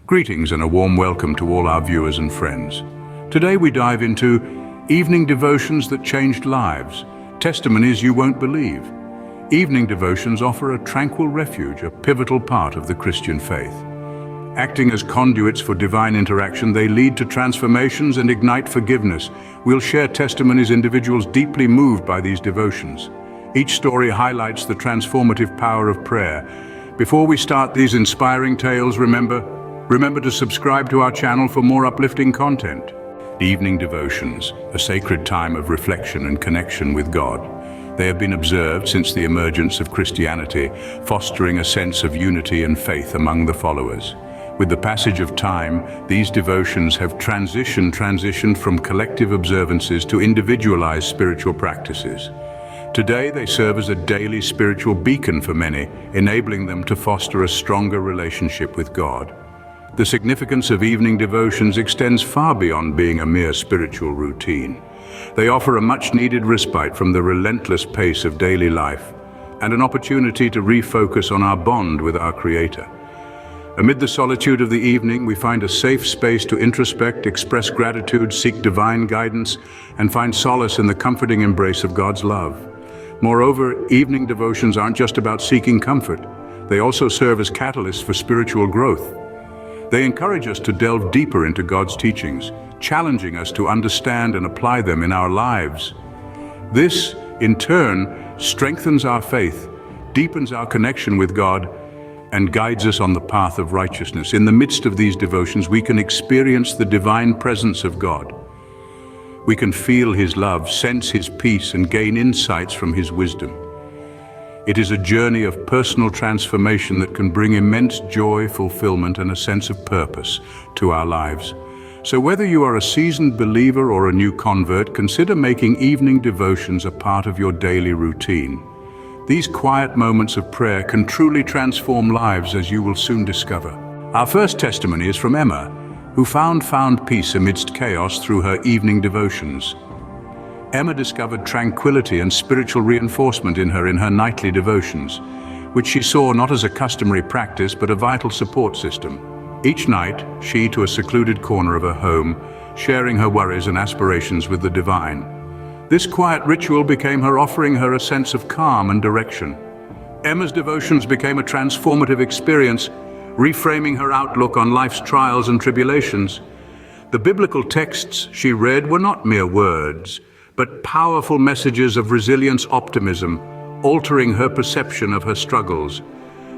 Greetings and a warm welcome to all our viewers and friends. Today we dive into evening devotions that changed lives, testimonies you won't believe. Evening devotions offer a tranquil refuge, a pivotal part of the Christian faith. Acting as conduits for divine interaction, they lead to transformations and ignite forgiveness. We'll share testimonies individuals deeply moved by these devotions. Each story highlights the transformative power of prayer. Before we start these inspiring tales, remember to subscribe to our channel for more uplifting content. Evening devotions, a sacred time of reflection and connection with God. They have been observed since the emergence of Christianity, fostering a sense of unity and faith among the followers. With the passage of time, these devotions have transitioned from collective observances to individualized spiritual practices. Today, they serve as a daily spiritual beacon for many, enabling them to foster a stronger relationship with God. The significance of evening devotions extends far beyond being a mere spiritual routine. They offer a much-needed respite from the relentless pace of daily life and an opportunity to refocus on our bond with our Creator. Amid the solitude of the evening, we find a safe space to introspect, express gratitude, seek divine guidance, and find solace in the comforting embrace of God's love. Moreover, evening devotions aren't just about seeking comfort. They also serve as catalysts for spiritual growth. They encourage us to delve deeper into God's teachings, challenging us to understand and apply them in our lives. This, in turn, strengthens our faith, deepens our connection with God, and guides us on the path of righteousness. In the midst of these devotions, we can experience the divine presence of God. We can feel His love, sense His peace, and gain insights from His wisdom. It is a journey of personal transformation that can bring immense joy, fulfillment, and a sense of purpose to our lives. So whether you are a seasoned believer or a new convert, consider making evening devotions a part of your daily routine. These quiet moments of prayer can truly transform lives, as you will soon discover. Our first testimony is from Emma, who found peace amidst chaos through her evening devotions. Emma discovered tranquility and spiritual reinforcement in her nightly devotions, which she saw not as a customary practice but a vital support system. Each night, she to a secluded corner of her home, sharing her worries and aspirations with the divine. This quiet ritual became her, offering her a sense of calm and direction. Emma's devotions became a transformative experience, reframing her outlook on life's trials and tribulations. The biblical texts she read were not mere words, but powerful messages of resilience, optimism, altering her perception of her struggles.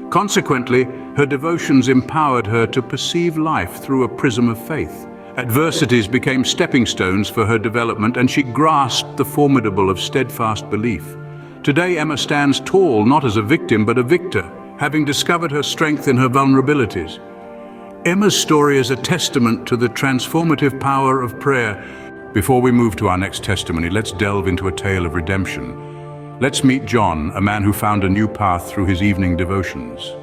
Consequently, her devotions empowered her to perceive life through a prism of faith. Adversities became stepping stones for her development, and she grasped the formidable of steadfast belief. Today, Emma stands tall, not as a victim, but a victor, having discovered her strength in her vulnerabilities. Emma's story is a testament to the transformative power of prayer. Before we move to our next testimony, let's delve into a tale of redemption. Let's meet John, a man who found a new path through his evening devotions.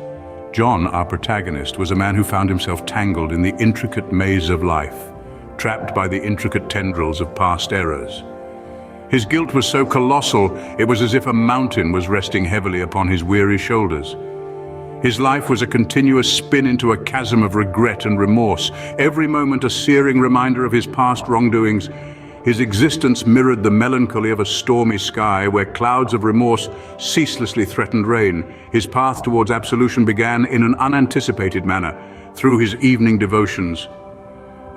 John, our protagonist, was a man who found himself tangled in the intricate maze of life, trapped by the intricate tendrils of past errors. His guilt was so colossal, it was as if a mountain was resting heavily upon his weary shoulders. His life was a continuous spin into a chasm of regret and remorse, every moment a searing reminder of his past wrongdoings. His existence mirrored the melancholy of a stormy sky where clouds of remorse ceaselessly threatened rain. His path towards absolution began in an unanticipated manner, through his evening devotions.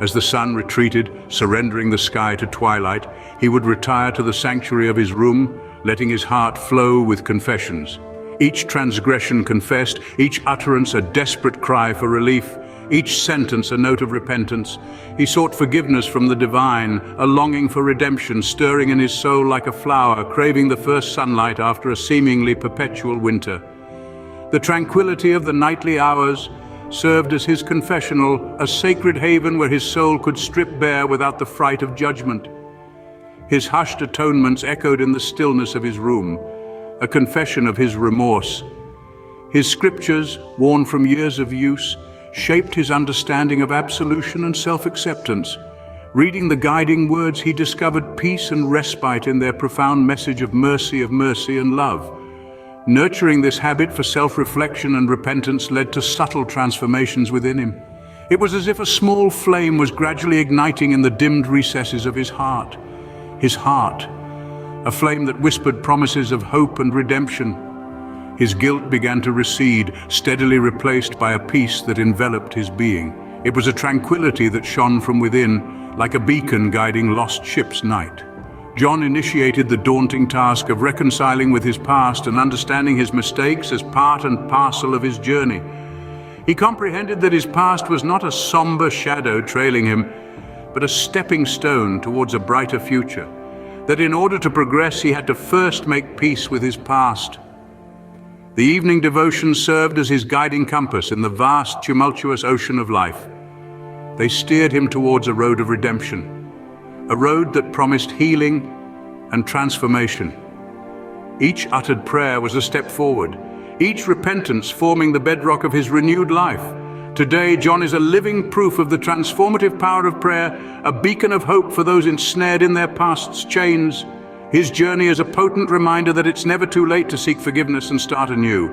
As the sun retreated, surrendering the sky to twilight, he would retire to the sanctuary of his room, letting his heart flow with confessions. Each transgression confessed, each utterance a desperate cry for relief, each sentence a note of repentance. He sought forgiveness from the divine, a longing for redemption stirring in his soul like a flower, craving the first sunlight after a seemingly perpetual winter. The tranquility of the nightly hours served as his confessional, a sacred haven where his soul could strip bare without the fright of judgment. His hushed atonements echoed in the stillness of his room, a confession of his remorse. His scriptures, worn from years of use, shaped his understanding of absolution and self-acceptance. Reading the guiding words, he discovered peace and respite in their profound message of mercy and love. Nurturing this habit for self-reflection and repentance led to subtle transformations within him. It was as if a small flame was gradually igniting in the dimmed recesses of his heart. His heart, a flame that whispered promises of hope and redemption. His guilt began to recede, steadily replaced by a peace that enveloped his being. It was a tranquility that shone from within, like a beacon guiding lost ships' night. John initiated the daunting task of reconciling with his past and understanding his mistakes as part and parcel of his journey. He comprehended that his past was not a somber shadow trailing him, but a stepping stone towards a brighter future. That in order to progress, he had to first make peace with his past. The evening devotion served as his guiding compass in the vast, tumultuous ocean of life. They steered him towards a road of redemption, a road that promised healing and transformation. Each uttered prayer was a step forward, each repentance forming the bedrock of his renewed life. Today, John is a living proof of the transformative power of prayer, a beacon of hope for those ensnared in their past's chains. His journey is a potent reminder that it's never too late to seek forgiveness and start anew.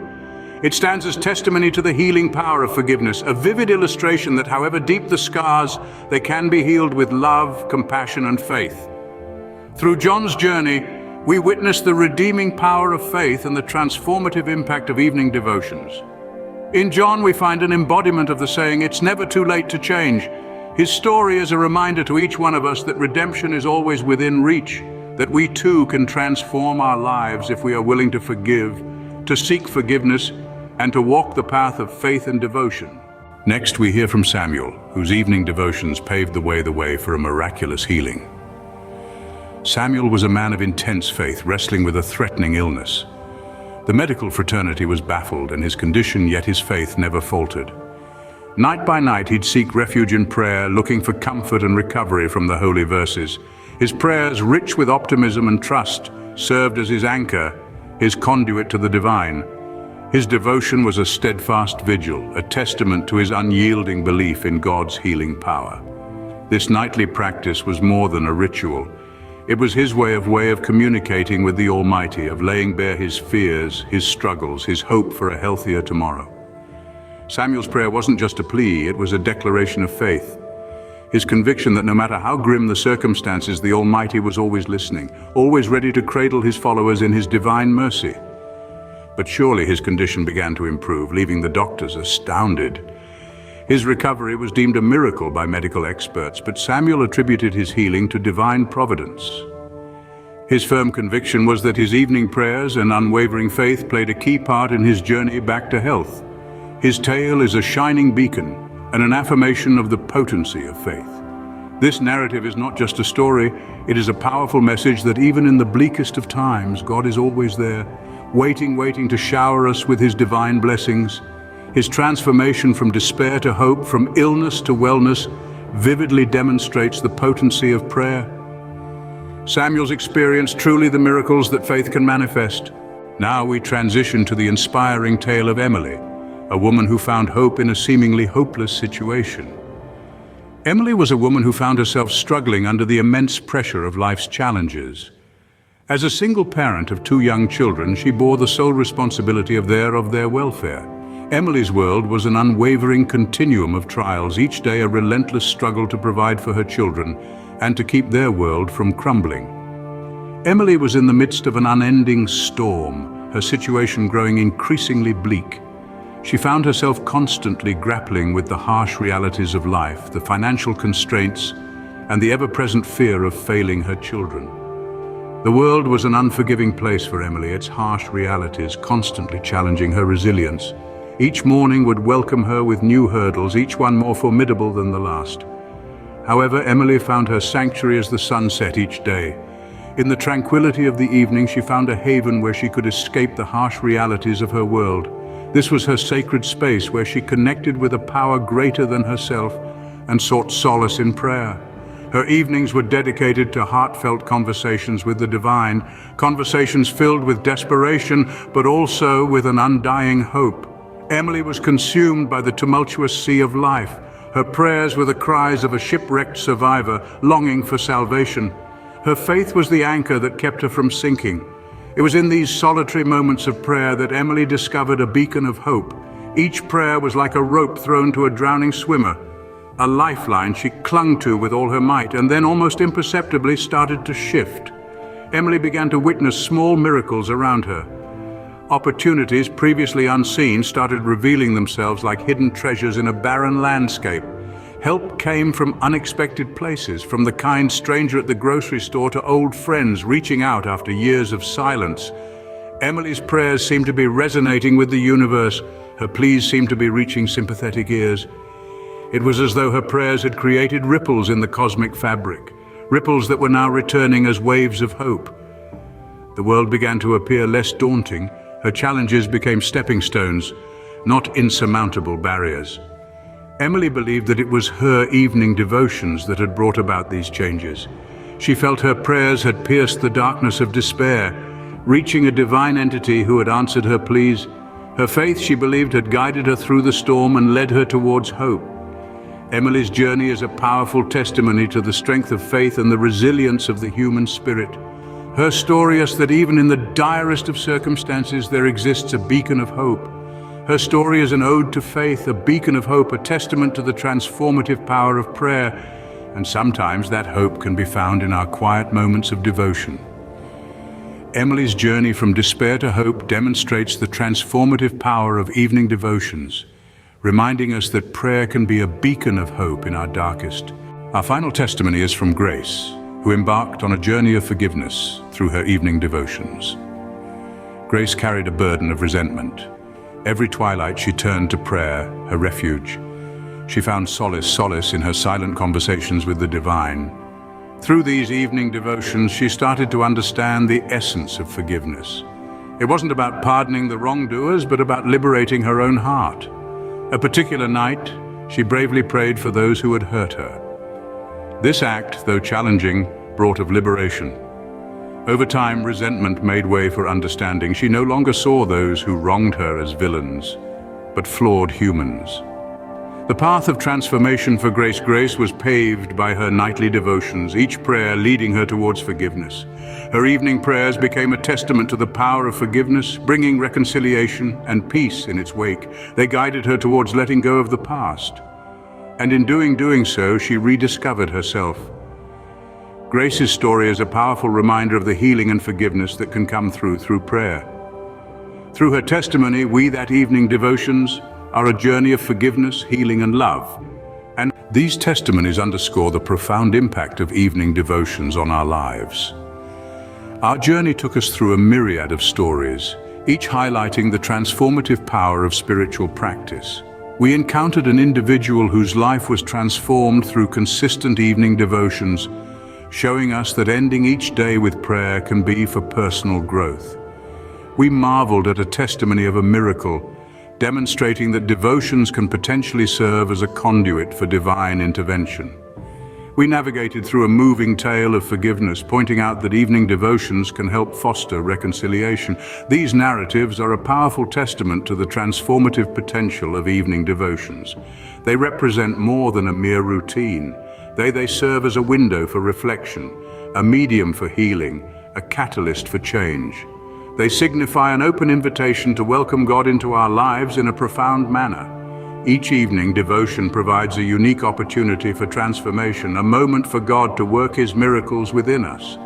It stands as testimony to the healing power of forgiveness, a vivid illustration that however deep the scars, they can be healed with love, compassion, and faith. Through John's journey, we witness the redeeming power of faith and the transformative impact of evening devotions. In John, we find an embodiment of the saying, "It's never too late to change." His story is a reminder to each one of us that redemption is always within reach, that we too can transform our lives if we are willing to forgive, to seek forgiveness, and to walk the path of faith and devotion. Next, we hear from Samuel, whose evening devotions paved the way for a miraculous healing. Samuel was a man of intense faith, wrestling with a threatening illness. The medical fraternity was baffled in his condition, yet his faith never faltered. Night by night, he'd seek refuge in prayer, looking for comfort and recovery from the holy verses. His prayers, rich with optimism and trust, served as his anchor, his conduit to the divine. His devotion was a steadfast vigil, a testament to his unyielding belief in God's healing power. This nightly practice was more than a ritual. It was his way of communicating with the Almighty, of laying bare his fears, his struggles, his hope for a healthier tomorrow. Samuel's prayer wasn't just a plea, it was a declaration of faith. His conviction that no matter how grim the circumstances, the Almighty was always listening, always ready to cradle his followers in his divine mercy. But surely his condition began to improve, leaving the doctors astounded. His recovery was deemed a miracle by medical experts, but Samuel attributed his healing to divine providence. His firm conviction was that his evening prayers and unwavering faith played a key part in his journey back to health. His tale is a shining beacon and an affirmation of the potency of faith. This narrative is not just a story, it is a powerful message that even in the bleakest of times, God is always there, waiting to shower us with his divine blessings. His transformation from despair to hope, from illness to wellness, vividly demonstrates the potency of prayer. Samuel's experienced truly the miracles that faith can manifest. Now we transition to the inspiring tale of Emily, a woman who found hope in a seemingly hopeless situation. Emily was a woman who found herself struggling under the immense pressure of life's challenges. As a single parent of 2 young children, she bore the sole responsibility of their welfare. Emily's world was an unwavering continuum of trials, each day a relentless struggle to provide for her children and to keep their world from crumbling. Emily was in the midst of an unending storm, her situation growing increasingly bleak. She found herself constantly grappling with the harsh realities of life, the financial constraints, and the ever-present fear of failing her children. The world was an unforgiving place for Emily, its harsh realities constantly challenging her resilience. Each morning would welcome her with new hurdles, each one more formidable than the last. However, Emily found her sanctuary as the sun set each day. In the tranquility of the evening, she found a haven where she could escape the harsh realities of her world. This was her sacred space where she connected with a power greater than herself and sought solace in prayer. Her evenings were dedicated to heartfelt conversations with the divine, conversations filled with desperation, but also with an undying hope. Emily was consumed by the tumultuous sea of life. Her prayers were the cries of a shipwrecked survivor longing for salvation. Her faith was the anchor that kept her from sinking. It was in these solitary moments of prayer that Emily discovered a beacon of hope. Each prayer was like a rope thrown to a drowning swimmer, a lifeline she clung to with all her might, and then almost imperceptibly started to shift. Emily began to witness small miracles around her. Opportunities previously unseen started revealing themselves like hidden treasures in a barren landscape. Help came from unexpected places, from the kind stranger at the grocery store to old friends reaching out after years of silence. Emily's prayers seemed to be resonating with the universe. Her pleas seemed to be reaching sympathetic ears. It was as though her prayers had created ripples in the cosmic fabric, ripples that were now returning as waves of hope. The world began to appear less daunting. Her challenges became stepping stones, not insurmountable barriers. Emily believed that it was her evening devotions that had brought about these changes. She felt her prayers had pierced the darkness of despair, reaching a divine entity who had answered her pleas. Her faith, she believed, had guided her through the storm and led her towards hope. Emily's journey is a powerful testimony to the strength of faith and the resilience of the human spirit. Her story is that even in the direst of circumstances, there exists a beacon of hope. Her story is an ode to faith, a beacon of hope, a testament to the transformative power of prayer. And sometimes that hope can be found in our quiet moments of devotion. Emily's journey from despair to hope demonstrates the transformative power of evening devotions, reminding us that prayer can be a beacon of hope in our darkest. Our final testimony is from Grace, who embarked on a journey of forgiveness through her evening devotions. Grace carried a burden of resentment. Every twilight she turned to prayer, her refuge. She found solace in her silent conversations with the divine. Through these evening devotions, she started to understand the essence of forgiveness. It wasn't about pardoning the wrongdoers, but about liberating her own heart. A particular night, she bravely prayed for those who had hurt her. This act, though challenging, brought of liberation. Over time, resentment made way for understanding. She no longer saw those who wronged her as villains, but flawed humans. The path of transformation for Grace was paved by her nightly devotions, each prayer leading her towards forgiveness. Her evening prayers became a testament to the power of forgiveness, bringing reconciliation and peace in its wake. They guided her towards letting go of the past. And in doing so, she rediscovered herself. Grace's story is a powerful reminder of the healing and forgiveness that can come through prayer. Through her testimony, we, that evening devotions, are a journey of forgiveness, healing, and love. And these testimonies underscore the profound impact of evening devotions on our lives. Our journey took us through a myriad of stories, each highlighting the transformative power of spiritual practice. We encountered an individual whose life was transformed through consistent evening devotions, showing us that ending each day with prayer can be for personal growth. We marveled at a testimony of a miracle, demonstrating that devotions can potentially serve as a conduit for divine intervention. We navigated through a moving tale of forgiveness, pointing out that evening devotions can help foster reconciliation. These narratives are a powerful testament to the transformative potential of evening devotions. They represent more than a mere routine. They serve as a window for reflection, a medium for healing, a catalyst for change. They signify an open invitation to welcome God into our lives in a profound manner. Each evening, devotion provides a unique opportunity for transformation, a moment for God to work His miracles within us.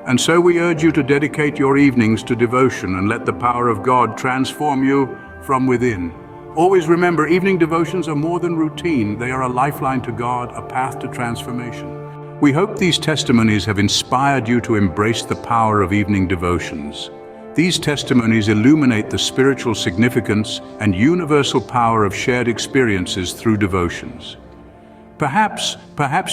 And so we urge you to dedicate your evenings to devotion and let the power of God transform you from within. Always remember, evening devotions are more than routine. They are a lifeline to God, a path to transformation. We hope these testimonies have inspired you to embrace the power of evening devotions. These testimonies illuminate the spiritual significance and universal power of shared experiences through devotions. Perhaps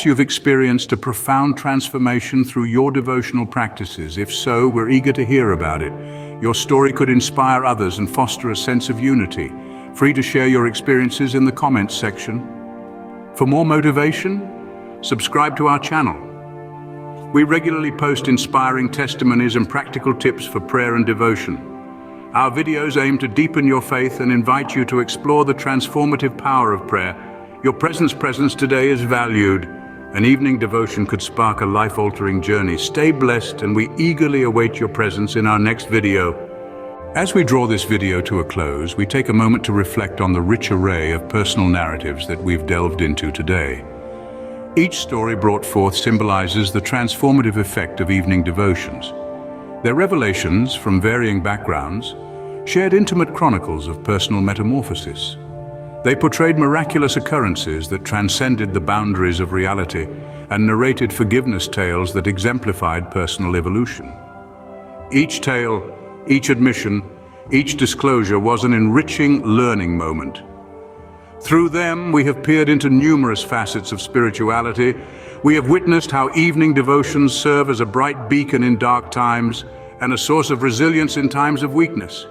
you've experienced a profound transformation through your devotional practices. If so, we're eager to hear about it. Your story could inspire others and foster a sense of unity. Free to share your experiences in the comments section. For more motivation, subscribe to our channel. We regularly post inspiring testimonies and practical tips for prayer and devotion. Our videos aim to deepen your faith and invite you to explore the transformative power of prayer. Your presence today is valued. An evening devotion could spark a life-altering journey. Stay blessed, and we eagerly await your presence in our next video. As we draw this video to a close, we take a moment to reflect on the rich array of personal narratives that we've delved into today. Each story brought forth symbolizes the transformative effect of evening devotions. Their revelations, from varying backgrounds, shared intimate chronicles of personal metamorphosis. They portrayed miraculous occurrences that transcended the boundaries of reality and narrated forgiveness tales that exemplified personal evolution. Each tale, each admission, each disclosure was an enriching learning moment. Through them, we have peered into numerous facets of spirituality. We have witnessed how evening devotions serve as a bright beacon in dark times and a source of resilience in times of weakness.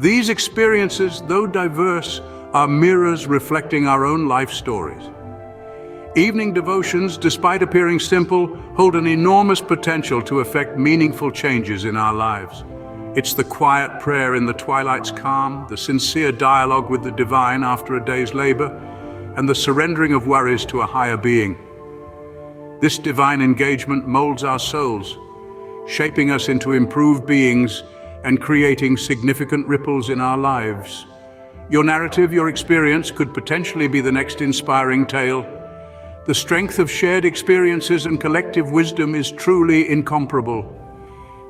These experiences, though diverse, are mirrors reflecting our own life stories. Evening devotions, despite appearing simple, hold an enormous potential to effect meaningful changes in our lives. It's the quiet prayer in the twilight's calm, the sincere dialogue with the divine after a day's labor, and the surrendering of worries to a higher being. This divine engagement molds our souls, shaping us into improved beings and creating significant ripples in our lives. Your narrative, your experience could potentially be the next inspiring tale. The strength of shared experiences and collective wisdom is truly incomparable.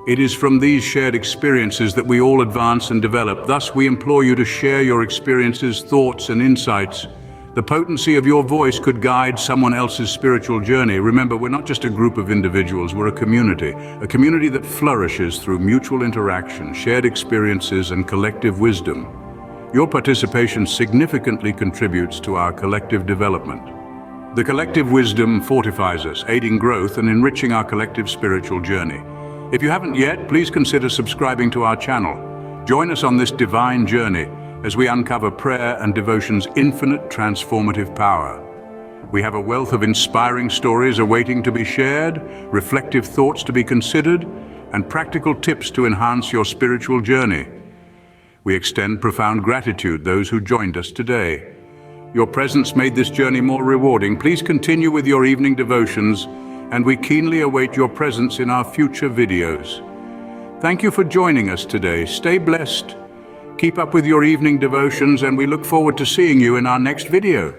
It is from these shared experiences that we all advance and develop. Thus, we implore you to share your experiences, thoughts, and insights. The potency of your voice could guide someone else's spiritual journey. Remember, we're not just a group of individuals, we're a community that flourishes through mutual interaction, shared experiences, and collective wisdom. Your participation significantly contributes to our collective development. The collective wisdom fortifies us, aiding growth and enriching our collective spiritual journey. If you haven't yet, please consider subscribing to our channel. Join us on this divine journey as we uncover prayer and devotion's infinite transformative power. We have a wealth of inspiring stories awaiting to be shared, reflective thoughts to be considered, and practical tips to enhance your spiritual journey. We extend profound gratitude to those who joined us today. Your presence made this journey more rewarding. Please continue with your evening devotions, and we keenly await your presence in our future videos. Thank you for joining us today. Stay blessed. Keep up with your evening devotions, and we look forward to seeing you in our next video.